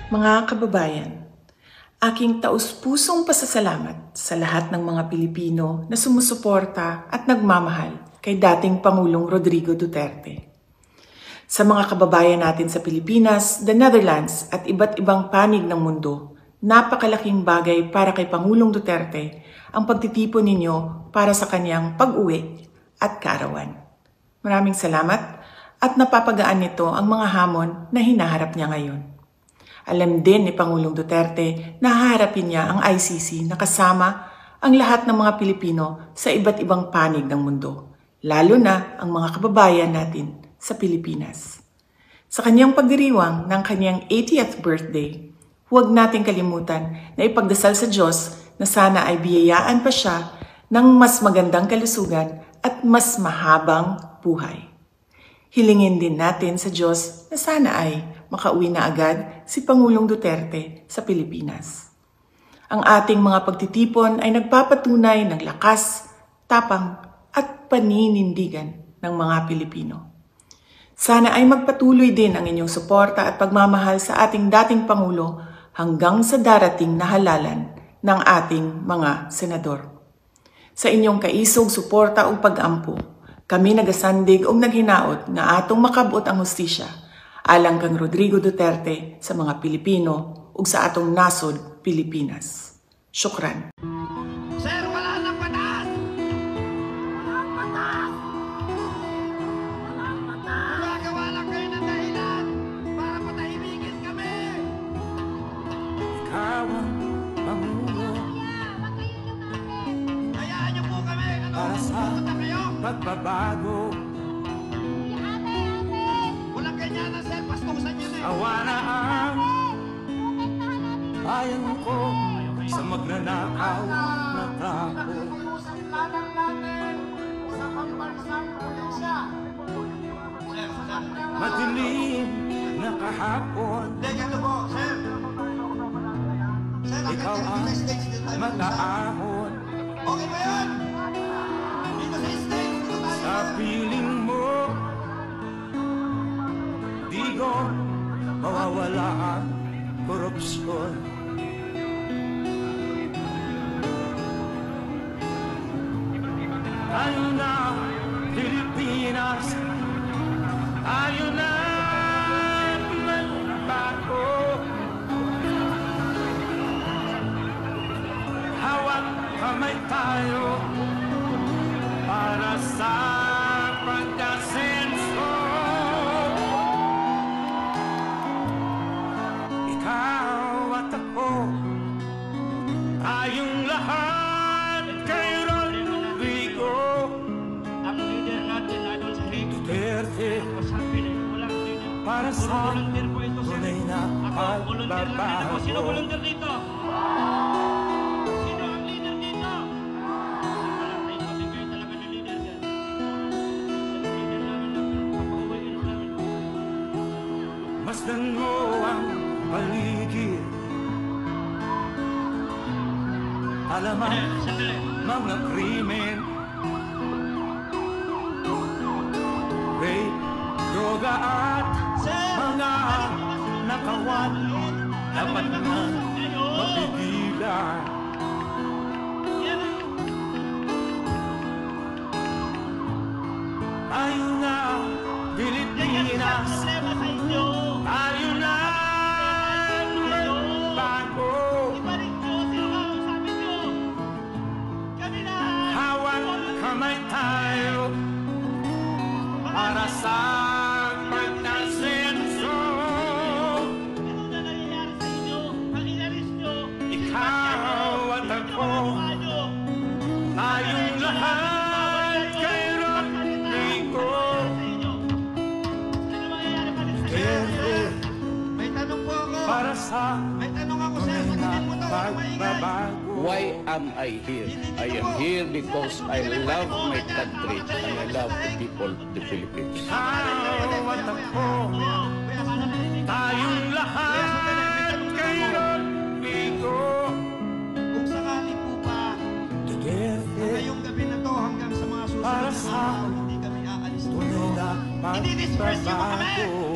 Mga kababayan, aking taus-pusong pasasalamat sa lahat ng mga Pilipino na sumusuporta at nagmamahal kay dating Pangulong Rodrigo Duterte. Sa mga kababayan natin sa Pilipinas, the Netherlands at iba't ibang panig ng mundo, napakalaking bagay para kay Pangulong Duterte ang pagtitipon ninyo para sa kanyang pag-uwi at kaarawan. Maraming salamat at napapagaan nito ang mga hamon na hinaharap niya ngayon. Alam din ni Pangulong Duterte na haharapin niya ang ICC na kasama ang lahat ng mga Pilipino sa iba't ibang panig ng mundo, lalo na ang mga kababayan natin sa Pilipinas. Sa kanyang pagdiriwang ng kanyang 80th birthday, huwag nating kalimutan na ipagdasal sa Diyos na sana ay biyayaan pa siya ng mas magandang kalusugan at mas mahabang buhay. Hilingin din natin sa Diyos na sana ay makauwi na agad si Pangulong Duterte sa Pilipinas. Ang ating mga pagtitipon ay nagpapatunay ng lakas, tapang at paninindigan ng mga Pilipino. Sana ay magpatuloy din ang inyong suporta at pagmamahal sa ating dating Pangulo hanggang sa darating na halalan ng ating mga senador. Sa inyong kaisog suporta o pag-ampo, kami nagasandig o naghinaot nga atong makabot ang hustisya alang kang Rodrigo Duterte sa mga Pilipino ug sa atong nasod Pilipinas. Syukran. Sir, wala nang patas! Walang patas! Walang patas! Gumagawa lang kayo ng dahilan para patahimikin kami! Ikaw ang Pangulo. Hayaan niyo po kami! Para sa pagbabago. Walang ganyan na sir, pastusan niyo na! Awa na ang bayan ko sa magnanakaw na tao. Madilim na kahapon, Ganyan po, sir! Sir, ikaw ang mag-aahon. okay ba yan? Dito sa stage, dito tayo! Sa piling mo, di ko mawawala ang korupsyon. Tayo na, Pilipinas, tayo na magbago. Hawak kamay tayo para sa pagkasenso. Ikaw at ako, tayong lahat kay Rodrigo Ang leader natin, Idol King Duterte, sabi na walang leader. para sa Volunteer po ito, sir. tunay na Ako, volunteer lang din ako. Sino pagbabago. volunteer dito? Sino ang leader dito? Walang tayo kasi kayo talaga na leader, sir. Leader namin na papauwiin namin. Masdan mo ang paligid, alaman Sandali. mga krimen, rape, droga at mga nakawan, dapat na mapigilan. Yan ang Tayo na, Pilipinas, problema sa inyo. tayo na magbago. Ibalik nyo, sino ka ang sabi nyo? Kami na. Hawak kamay tayo para sa pagkasenso. Ano na nangyayari sa inyo? Ang inalis nyo. Ikaw at ako, tayong lahat kay Rodrigo Duterte, May tanong po ako! para sa May tanong ako, sir! tunay na Sagutin mo to! Huwag maingay! pagbabago. Why am I here? I am here because I love my country and I love the people of the Philippines. Ikaw at ako, tayong lahat kay Rodrigo Kung sakali po ba, Duterte, ngayong gabi na to hanggang sa mga susunod para na sa araw, hindi kami aalis dito. tunay na Hindi-disperse nyo ba kami? pagbabago.